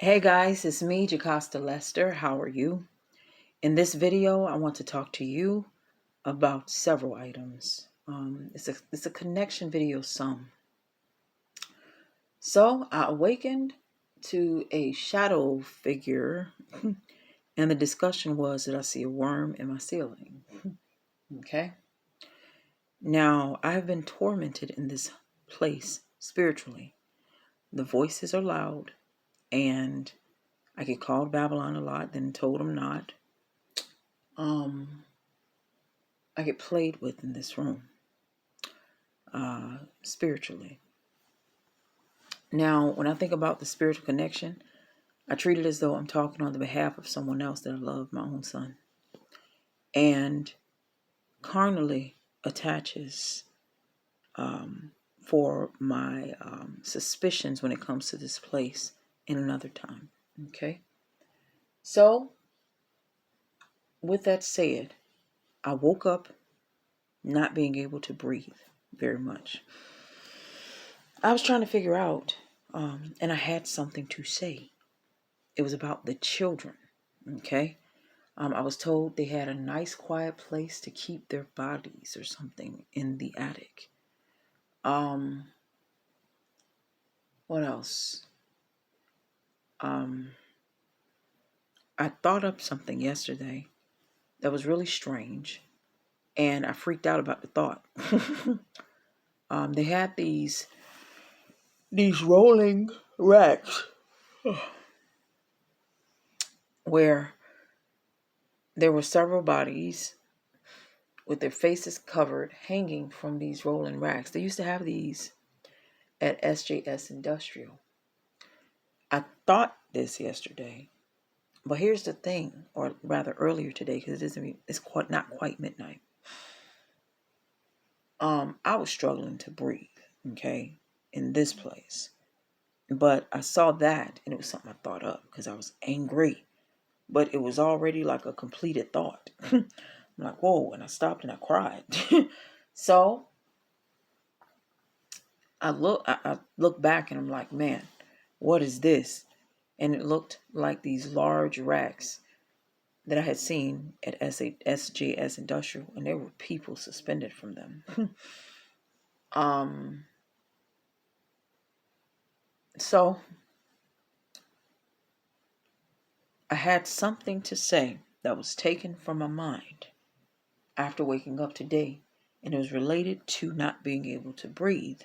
Hey guys, it's me, Jocasta Lester. How are you? In this video, I want to talk to you about several items. It's a connection video sum. So I awakened to a shadow figure, and the discussion was that I see a worm in my ceiling. Okay. Now I have been tormented in this place spiritually. The voices are loud, and I get called Babylon a lot, then told I'm not. I get played with in this room spiritually. Now, when I think about the spiritual connection, I treat it as though I'm talking on the behalf of someone else that I love, my own son. And carnally attaches for my suspicions when it comes to this place in another time. Okay? So, with that said, I woke up not being able to breathe very much. I was trying to figure out, and I had something to say. It was about the children, okay? I was told they had a nice, quiet place to keep their bodies or something in the attic. What else? I thought up something yesterday that was really strange, and I freaked out about the thought. They had these rolling racks where there were several bodies with their faces covered, hanging from these rolling racks. They used to have these at SJS Industrial. I thought this yesterday, but here's the thing, or rather earlier today, because it's not quite midnight. I was struggling to breathe, okay, in this place. But I saw that, and it was something I thought up because I was angry. But it was already like a completed thought. I'm like, whoa, and I stopped and I cried. So I look back and I'm like, man, what is this? And it looked like these large racks that I had seen at SJS Industrial, and there were people suspended from them. So I had something to say that was taken from my mind after waking up today, and it was related to not being able to breathe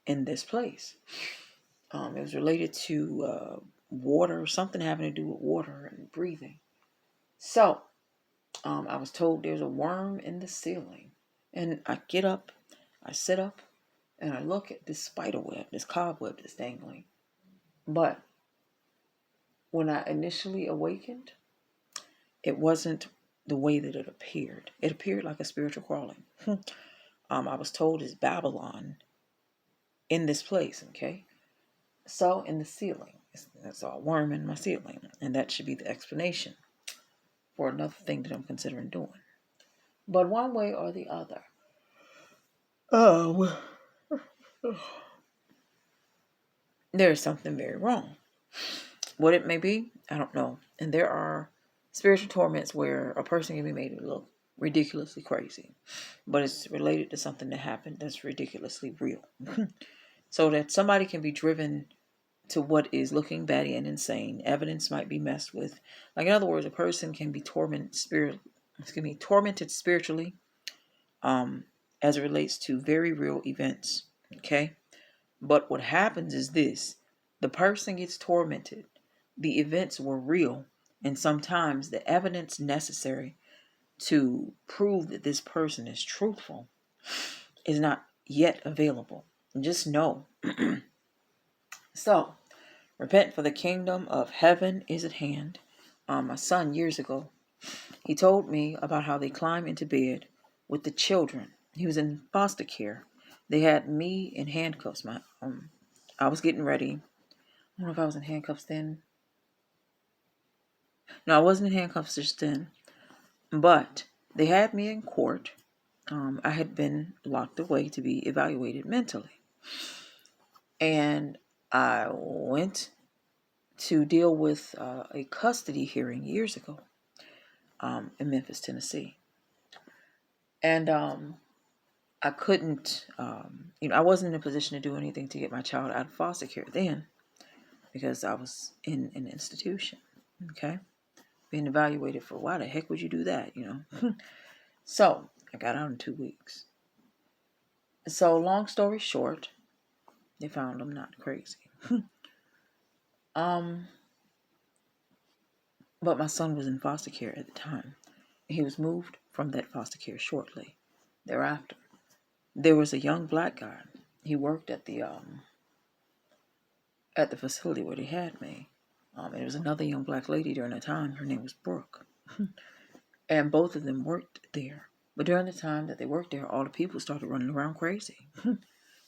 in this place. It was related to water, something having to do with water and breathing. So I was told there's a worm in the ceiling, and I get up, I sit up, and I look at this spider web, this cobweb that's dangling. But when I initially awakened, it wasn't the way that it appeared. It appeared like a spiritual crawling. I was told it's Babylon in this place, okay? So in the ceiling, that's a worm in my ceiling, and that should be the explanation for another thing that I'm considering doing. But one way or the other, there's something very wrong. What it may be, I don't know. And there are spiritual torments where a person can be made to look ridiculously crazy, but it's related to something that happened that's ridiculously real. So that somebody can be driven to what is looking batty and insane. Evidence might be messed with. Like, in other words, a person can be tormented spiritually, as it relates to very real events. Okay? But what happens is this: the person gets tormented. The events were real, and sometimes the evidence necessary to prove that this person is truthful is not yet available. Just know. So, repent, for the kingdom of heaven is at hand. My son, years ago, he told me about how they climb into bed with the children. He was in foster care. They had me in handcuffs. I was getting ready. I don't know if I was in handcuffs then. No, I wasn't in handcuffs just then. But they had me in court. I had been locked away to be evaluated mentally. And I went to deal with a custody hearing years ago in Memphis, Tennessee. And I couldn't, I wasn't in a position to do anything to get my child out of foster care then because I was in an institution, okay? Being evaluated for why the heck would you do that, So I got out in 2 weeks. So long story short, they found I'm not crazy. But my son was in foster care at the time. He was moved from that foster care shortly thereafter. There was a young black guy. He worked at the facility where they had me. And there was another young black lady during that time. Her name was Brooke. And both of them worked there. But during the time that they worked there, all the people started running around crazy.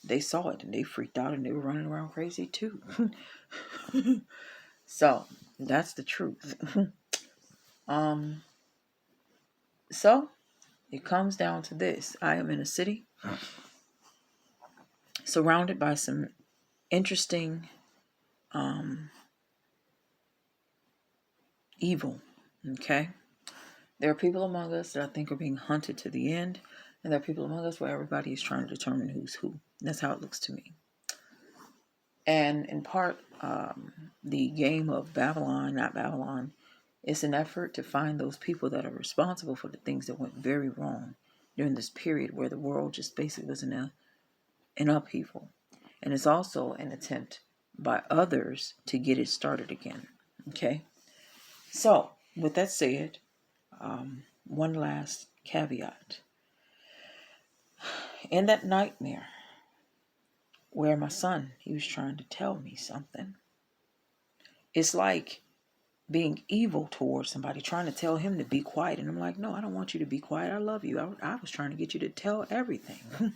They saw it and they freaked out and they were running around crazy too. So that's the truth. So it comes down to this. I am in a city surrounded by some interesting evil. Okay? There are people among us that I think are being hunted to the end, and there are people among us where everybody is trying to determine who's who. That's how it looks to me. And in part, the game of Babylon, not Babylon, is an effort to find those people that are responsible for the things that went very wrong during this period where the world just basically was in an upheaval. And it's also an attempt by others to get it started again. Okay? So, with that said, one last caveat. In that nightmare where my son, he was trying to tell me something, it's like being evil towards somebody, trying to tell him to be quiet. And I'm like, no, I don't want you to be quiet. I love you. I was trying to get you to tell everything.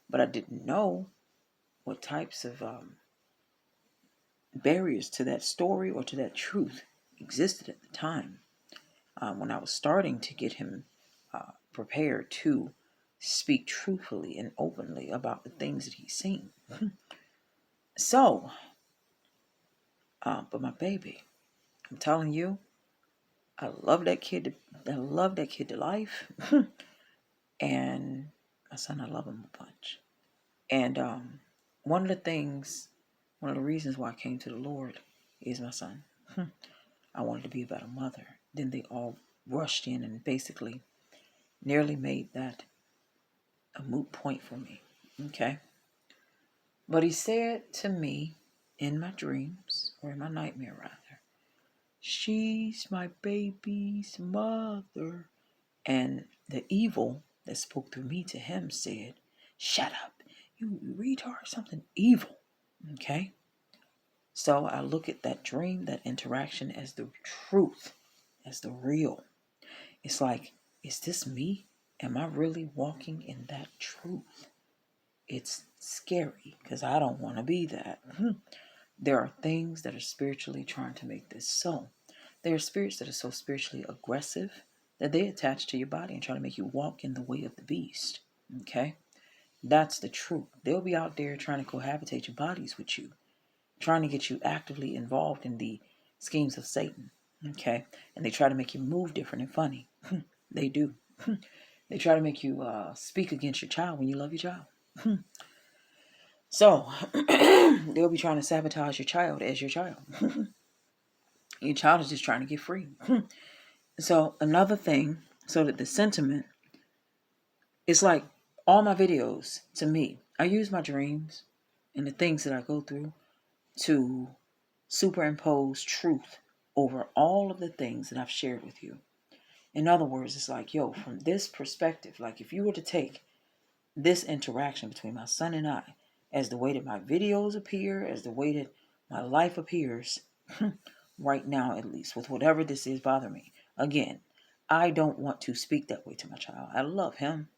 But I didn't know what types of barriers to that story or to that truth existed at the time when I was starting to get him prepared to speak truthfully and openly about the things that he's seen. So, but my baby, I'm telling you, I love that kid. I love that kid to life, and my son, I love him a bunch. And one of the reasons why I came to the Lord is my son. I wanted to be a better mother. Then they all rushed in and basically nearly made that a moot point for me. Okay. But he said to me in my dreams, or in my nightmare rather, she's my baby's mother. And the evil that spoke through me to him said, shut up, you retard, something evil. Okay? So I look at that dream, that interaction as the truth, as the real. It's like, is this me? Am I really walking in that truth? It's scary because I don't want to be that. There are things that are spiritually trying to make this so. There are spirits that are so spiritually aggressive that they attach to your body and try to make you walk in the way of the beast. Okay? That's the truth. They'll be out there trying to cohabitate your bodies with you, trying to get you actively involved in the schemes of Satan. Okay? And they try to make you move different and funny. They do. They try to make you speak against your child when you love your child. So, they'll be trying to sabotage your child as your child. Your child is just trying to get free. So, another thing, so that the sentiment, it's like all my videos, to me, I use my dreams and the things that I go through to superimpose truth over all of the things that I've shared with you. In other words, it's like, yo, from this perspective, like if you were to take this interaction between my son and I as the way that my videos appear, as the way that my life appears, right now at least, with whatever this is bothering me. Again, I don't want to speak that way to my child. I love him.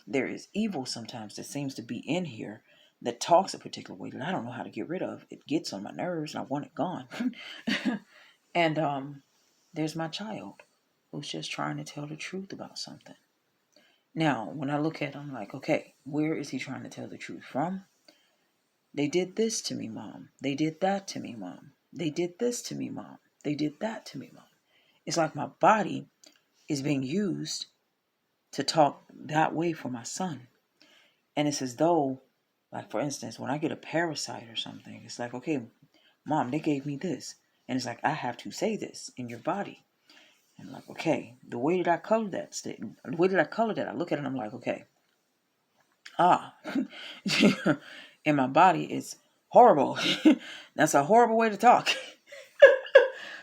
There is evil sometimes that seems to be in here that talks a particular way that I don't know how to get rid of. It gets on my nerves and I want it gone. And there's my child who's just trying to tell the truth about something. Now, when I look at him, I'm like, okay, where is he trying to tell the truth from? They did this to me, Mom. They did that to me, Mom. They did this to me, Mom. They did that to me, Mom. It's like my body is being used to talk that way for my son. And it's as though, like, for instance, when I get a parasite or something, it's like, okay, Mom, they gave me this. And it's like, I have to say this in your body. And I'm like, okay, the way that I color that statement, the way that I color that, I look at it and I'm like, okay, and my body is horrible. That's a horrible way to talk.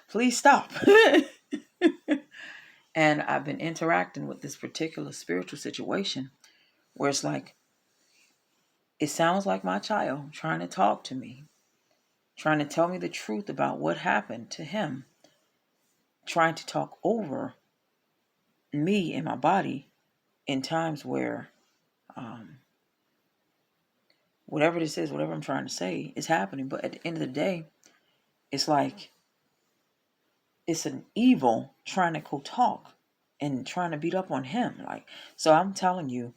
Please stop. And I've been interacting with this particular spiritual situation where it's like, it sounds like my child trying to talk to me, trying to tell me the truth about what happened to him, trying to talk over me and my body in times where whatever this is, whatever I'm trying to say is happening. But at the end of the day, it's like it's an evil trying to go talk and trying to beat up on him. Like, so I'm telling you,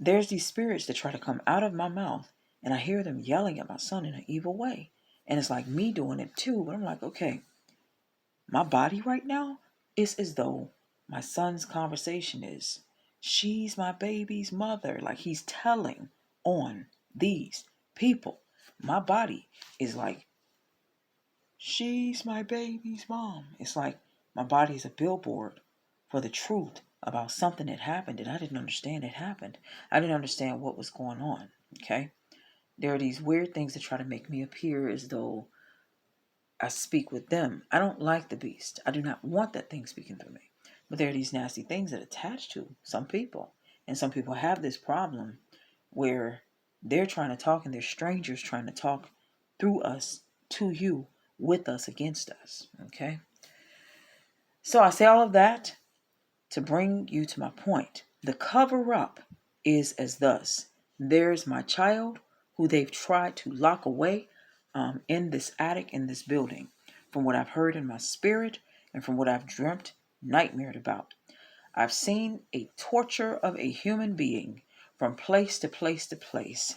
there's these spirits that try to come out of my mouth, and I hear them yelling at my son in an evil way. And it's like me doing it too, but I'm like, okay, my body right now is as though my son's conversation is, she's my baby's mother. Like he's telling on these people. My body is like, she's my baby's mom. It's like my body is a billboard for the truth about something that happened that I didn't understand had happened. I didn't understand what was going on. Okay? There are these weird things that try to make me appear as though I speak with them. I don't like the beast. I do not want that thing speaking through me. But there are these nasty things that attach to some people. And some people have this problem where they're trying to talk and they're strangers trying to talk through us, to you, with us, against us. Okay? So I say all of that to bring you to my point. The cover up is as thus. There's my child who they've tried to lock away in this attic, in this building, from what I've heard in my spirit and from what I've dreamt, nightmared about. I've seen a torture of a human being from place to place to place.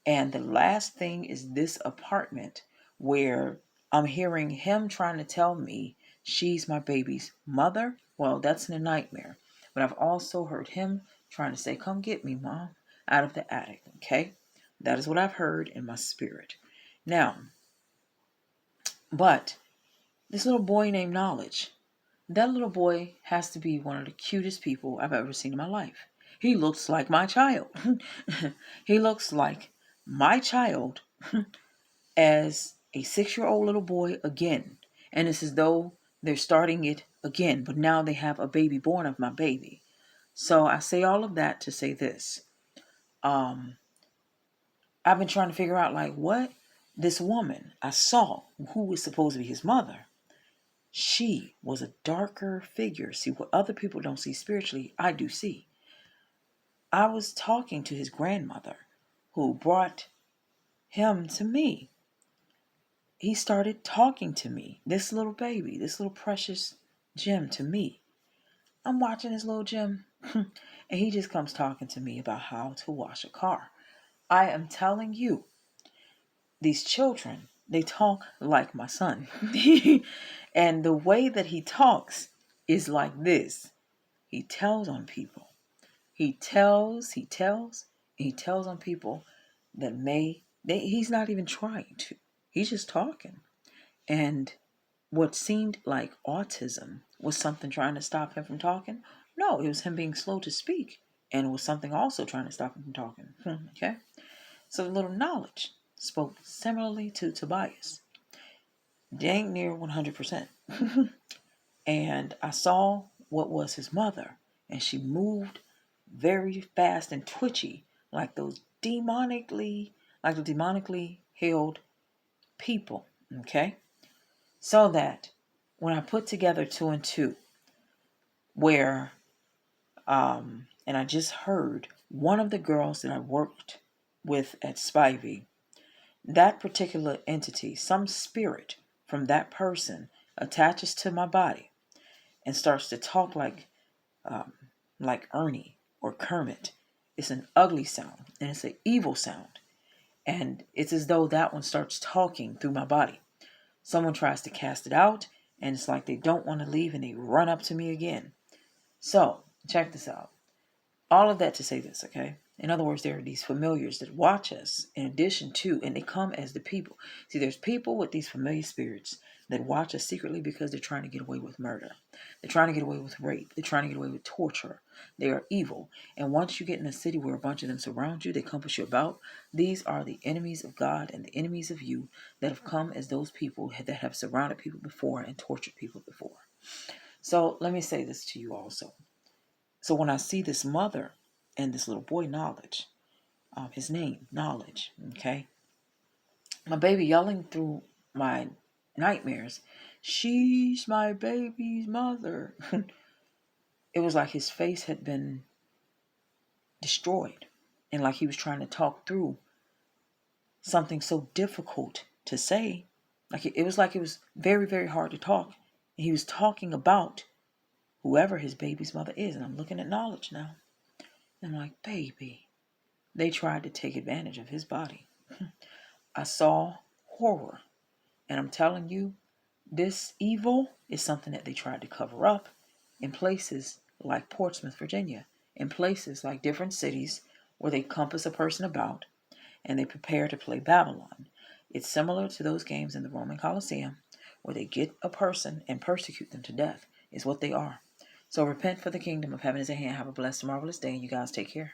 And the last thing is this apartment where I'm hearing him trying to tell me she's my baby's mother. Well, that's in a nightmare. But I've also heard him trying to say, come get me, Mom, out of the attic. Okay? That is what I've heard in my spirit. Now, but this little boy named Knowledge, that little boy has to be one of the cutest people I've ever seen in my life. He looks like my child. He looks like my child as a 6-year-old little boy again. And it's as though they're starting it again, but now they have a baby born of my baby. So I say all of that to say this. I've been trying to figure out, like, what this woman I saw, who was supposed to be his mother, she was a darker figure. See, what other people don't see spiritually, I do see. I was talking to his grandmother who brought him to me. He started talking to me, this little baby, this little precious Jim, to me. I'm watching this little Jim, and he just comes talking to me about how to wash a car. I am telling you, these children, they talk like my son. And the way that he talks is like this. He tells on people. He tells on people that he's not even trying to. He's just talking. And what seemed like autism was something trying to stop him from talking. No, it was him being slow to speak. And it was something also trying to stop him from talking. Okay? So the little Knowledge spoke similarly to Tobias. Dang near 100%. And I saw what was his mother. And she moved very fast and twitchy, like the demonically held people. Okay? So that when I put together 2 and 2, where and I just heard one of the girls that I worked with at Spivey, that particular entity, some spirit from that person attaches to my body and starts to talk like Ernie or Kermit. It's an ugly sound and it's an evil sound. And it's as though that one starts talking through my body. Someone tries to cast it out, and it's like they don't want to leave, and they run up to me again. So, check this out. All of that to say this, okay? In other words, there are these familiars that watch us in addition to, and they come as the people. See, there's people with these familiar spirits that watch us secretly because they're trying to get away with murder. They're trying to get away with rape. They're trying to get away with torture. They are evil. And once you get in a city where a bunch of them surround you, they compass you about, these are the enemies of God and the enemies of you that have come as those people that have surrounded people before and tortured people before. So let me say this to you also. So when I see this mother and this little boy, Knowledge, his name, Knowledge, okay? My baby yelling through my nightmares, she's my baby's mother. It was like his face had been destroyed and like he was trying to talk through something so difficult to say. Like it was like it was very, very hard to talk. And he was talking about whoever his baby's mother is. And I'm looking at Knowledge now. And I'm like, baby. They tried to take advantage of his body. I saw horror. And I'm telling you, this evil is something that they tried to cover up in places like Portsmouth, Virginia, in places like different cities where they compass a person about and they prepare to play Babylon. It's similar to those games in the Roman Colosseum where they get a person and persecute them to death, is what they are. So repent, for the kingdom of heaven is at hand. Have a blessed, marvelous day, and you guys take care.